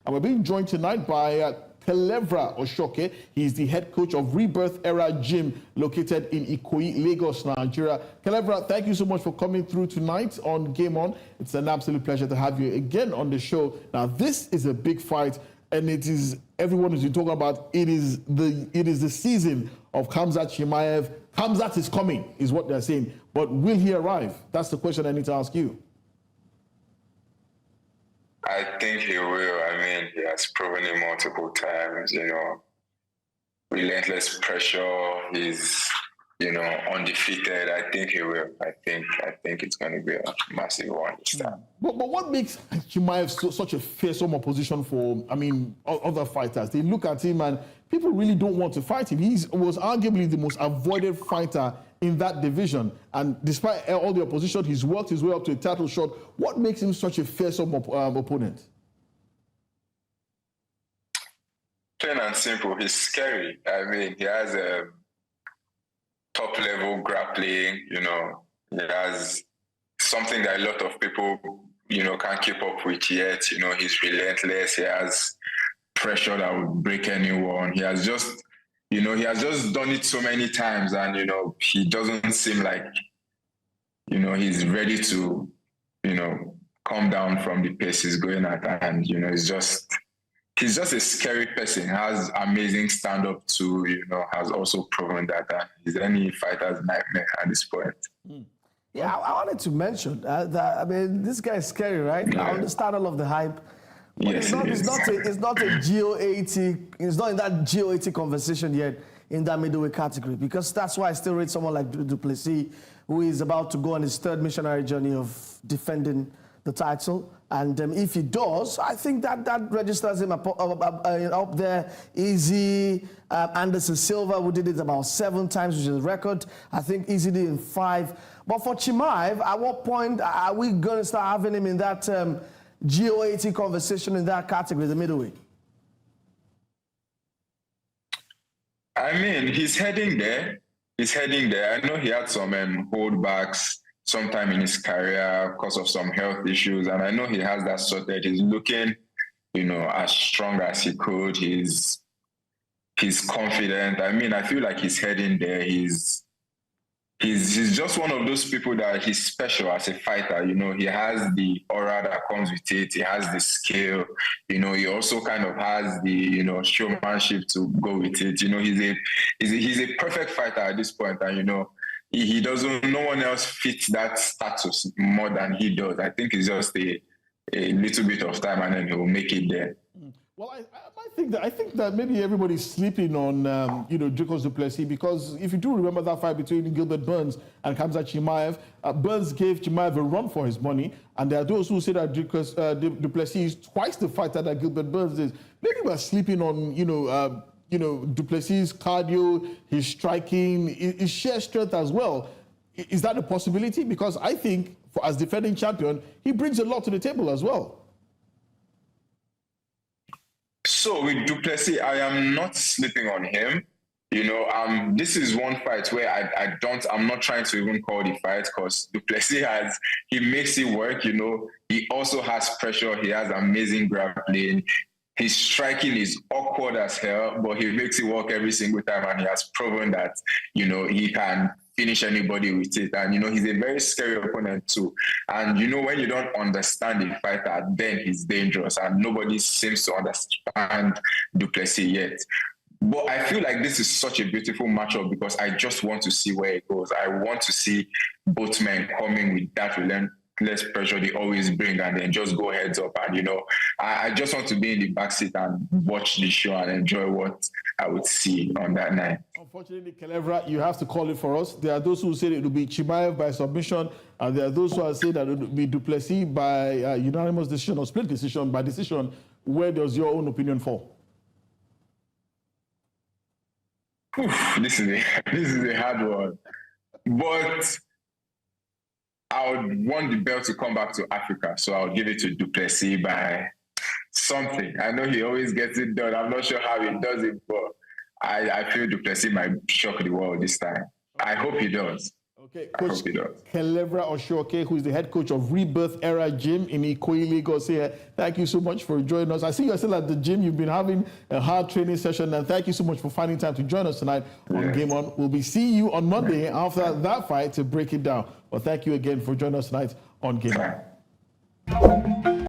And we're being joined tonight by Kelevra Oshoke. He's the head coach of Rebirth Era Gym located in Ikoyi, Lagos, Nigeria. Kelevra, thank you so much for coming through tonight on Game On. It's an absolute pleasure to have you again on the show. Now, this is a big fight, and it is, everyone has been talking about, it is the season of Khamzat Chimaev. Khamzat is coming, is what they're saying. But will he arrive? That's the question I need to ask you. I think he will. I mean, he has proven it multiple times, relentless pressure. He's, undefeated. I think he will. I think it's going to be a massive one this time. But what makes Chimaev such a fearsome opposition for, other fighters? They look at him and people really don't want to fight him. He was arguably the most avoided fighter in that division. And despite all the opposition, he's worked his way up to a title shot. What makes him such a fearsome opponent? Plain and simple, he's scary. I mean, he has a top-level grappling, he has something that a lot of people, can't keep up with yet. He's relentless. He has pressure that would break anyone. He has just done it so many times, and, he doesn't seem like, he's ready to, come down from the pace he's going at. And, he's just a scary person, has amazing stand-up too, has also proven that he's any fighter's nightmare at this point. Yeah, I wanted to mention that, this guy is scary, right? Yeah. I understand all of the hype. But yes, it's not a GO80, it's not in that GO80 conversation yet in that middleweight category, because that's why I still rate someone like Du Plessis, who is about to go on his third missionary journey of defending the title. And if he does, I think that registers him up there. Easy, Anderson Silva, who did it about 7 times, which is a record. I think Easy did in 5. But for Chimaev, at what point are we going to start having him in that GO80 conversation in that category, the middleweight? I mean, he's heading there. I know he had some holdbacks sometime in his career because of some health issues, and I know he has that sorted. He's looking, as strong as he could. He's confident. I mean, I feel like he's heading there. He's just one of those people that he's special as a fighter. He has the aura that comes with it. He has the skill. He also kind of has the, showmanship to go with it. He's a perfect fighter at this point, and he doesn't. No one else fits that status more than he does. I think it's just a little bit of time, and then he will make it there. Well, I think that maybe everybody's sleeping on Dricus Du Plessis, because if you do remember that fight between Gilbert Burns and Khamzat Chimaev, Burns gave Chimaev a run for his money, and there are those who say that Dricus Du Plessis is twice the fighter that Gilbert Burns is. Maybe we're sleeping on Du Plessis' cardio, his striking, his sheer strength as well. Is that a possibility? Because I think, as defending champion, he brings a lot to the table as well. So with Du Plessis, I am not sleeping on him. This is one fight where I'm not trying to even call the fight, because Du Plessis he makes it work. He also has pressure. He has amazing grappling. His striking is awkward as hell, but he makes it work every single time, and he has proven that, he can finish anybody with it. And, he's a very scary opponent too. And, when you don't understand the fighter, then he's dangerous, and nobody seems to understand Du Plessis yet. But I feel like this is such a beautiful matchup, because I just want to see where it goes. I want to see both men coming with that relentless pressure they always bring, and then just go heads up. And, I just want to be in the backseat and watch the show and enjoy what I would see on that night. Unfortunately, Kelevra, you have to call it for us. There are those who say it will be Chimaev by submission, and there are those who are saying that it will be Du Plessis by unanimous decision or split decision by decision. Where does your own opinion fall? This is a hard one. But I would want the belt to come back to Africa, so I'll give it to Du Plessis by something. I know he always gets it done. I'm not sure how he does it, but I feel Du Plessis might shock the world this time. I hope he does. Okay, I Coach hope he does. Kelevra Oshoke, who is the head coach of Rebirth Era Gym in Ikoyi, Lagos here. Thank you so much for joining us. I see you're still at the gym. You've been having a hard training session, and thank you so much for finding time to join us tonight on Game On. We'll be seeing you on Monday after that fight to break it down. Well, thank you again for joining us tonight on Game On.